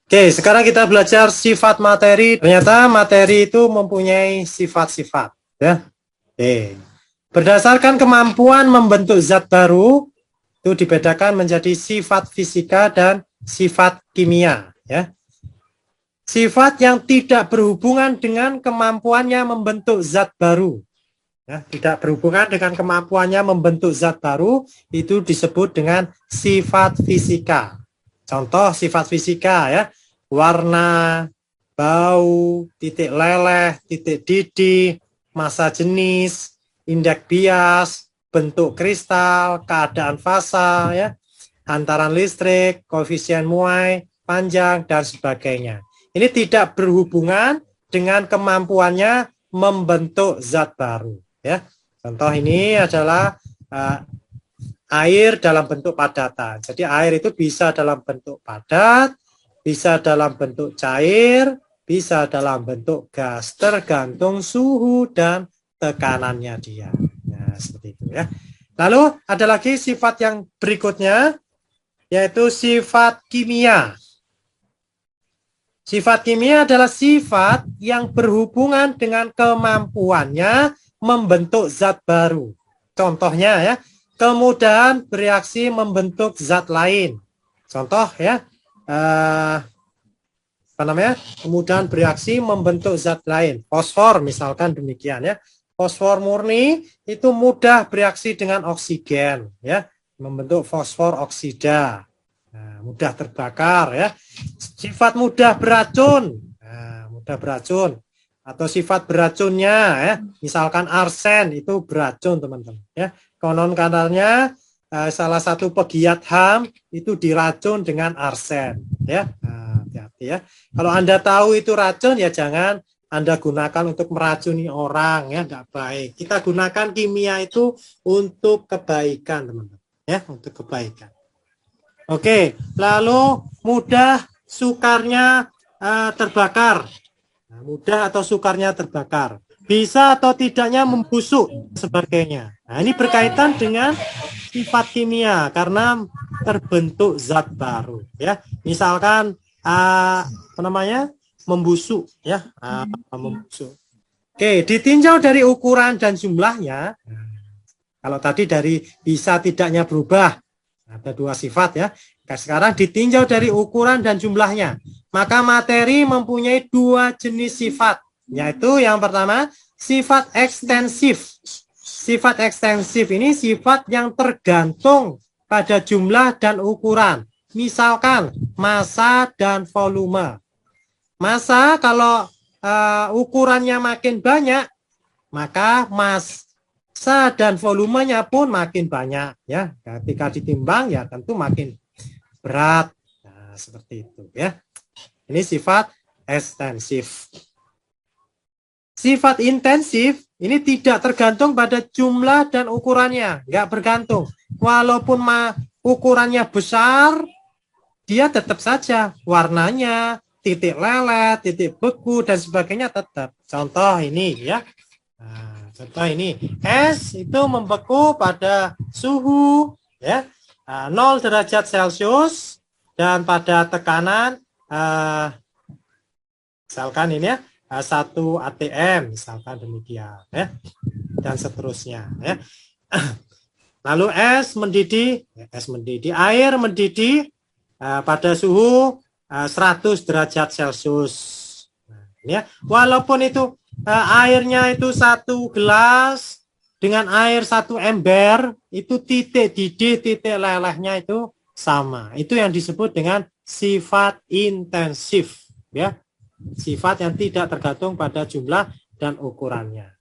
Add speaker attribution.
Speaker 1: Oke, sekarang kita belajar sifat materi. Ternyata materi itu mempunyai sifat-sifat, ya. Oke. Berdasarkan kemampuan membentuk zat baru, itu dibedakan menjadi sifat fisika dan sifat kimia, ya. Sifat yang tidak berhubungan dengan kemampuannya membentuk zat baru, ya, tidak berhubungan dengan kemampuannya membentuk zat baru, itu disebut dengan sifat fisika. Contoh sifat fisika, ya, warna, bau, titik leleh, titik didih, massa jenis, indeks bias, bentuk kristal, keadaan fasa, ya, hantaran listrik, koefisien muai, panjang, dan sebagainya. Ini tidak berhubungan dengan kemampuannya membentuk zat baru, ya. Contoh ini adalah air dalam bentuk padatan. Jadi air itu bisa dalam bentuk padat, bisa dalam bentuk cair, bisa dalam bentuk gas, tergantung suhu dan tekanannya dia. Nah, seperti itu, ya. Lalu ada lagi sifat yang berikutnya, yaitu sifat kimia. Sifat kimia adalah sifat yang berhubungan dengan kemampuannya membentuk zat baru. Contohnya, ya, kemudahan bereaksi membentuk zat lain. Contoh, ya, kemudahan bereaksi membentuk zat lain. Fosfor misalkan demikian, ya. Fosfor murni itu mudah bereaksi dengan oksigen, ya, membentuk fosfor oksida. Nah, mudah terbakar, ya. Sifat mudah beracun. Nah, mudah beracun. Atau sifat beracunnya, ya, misalkan arsen itu beracun, teman-teman, ya. Konon kadarnya salah satu pegiat HAM itu diracun dengan arsen, ya. Nah, hati-hati, ya. Kalau Anda tahu itu racun, ya jangan Anda gunakan untuk meracuni orang, ya, enggak baik. Kita gunakan kimia itu untuk kebaikan, teman-teman, ya, untuk kebaikan. Oke, lalu mudah sukarnya terbakar. Nah, mudah atau sukarnya terbakar. Bisa atau tidaknya membusuk, sebagainya. Nah, ini berkaitan dengan sifat kimia karena terbentuk zat baru, ya. Misalkan membusuk, ya, membusuk. Oke, ditinjau dari ukuran dan jumlahnya. Kalau tadi dari bisa tidaknya berubah, ada dua sifat, ya. Sekarang ditinjau dari ukuran dan jumlahnya. Maka materi mempunyai dua jenis sifat, yaitu yang pertama sifat ekstensif. Sifat ekstensif ini sifat yang tergantung pada jumlah dan ukuran. Misalkan massa dan volume. Massa kalau ukurannya makin banyak, maka massa dan volumenya pun makin banyak, ya. Ketika ditimbang, ya tentu makin berat. Nah, seperti itu, ya. Ini sifat ekstensif. Sifat intensif ini tidak tergantung pada jumlah dan ukurannya, nggak bergantung. Walaupun ukurannya besar, dia tetap saja warnanya, titik leleh, titik beku, dan sebagainya tetap. Contoh ini, ya. Nah, contoh ini, es itu membeku pada suhu, ya, 0 derajat Celcius dan pada tekanan misalkan ini, ya, 1 atm, misalkan demikian, ya, dan seterusnya, ya. Lalu air mendidih pada suhu 100 derajat Celcius. Nah, ini, ya, walaupun itu airnya itu 1 gelas dengan air 1 ember, itu titik didih, titik lelehnya itu sama. Itu yang disebut dengan sifat intensif, ya. Sifat yang tidak tergantung pada jumlah dan ukurannya.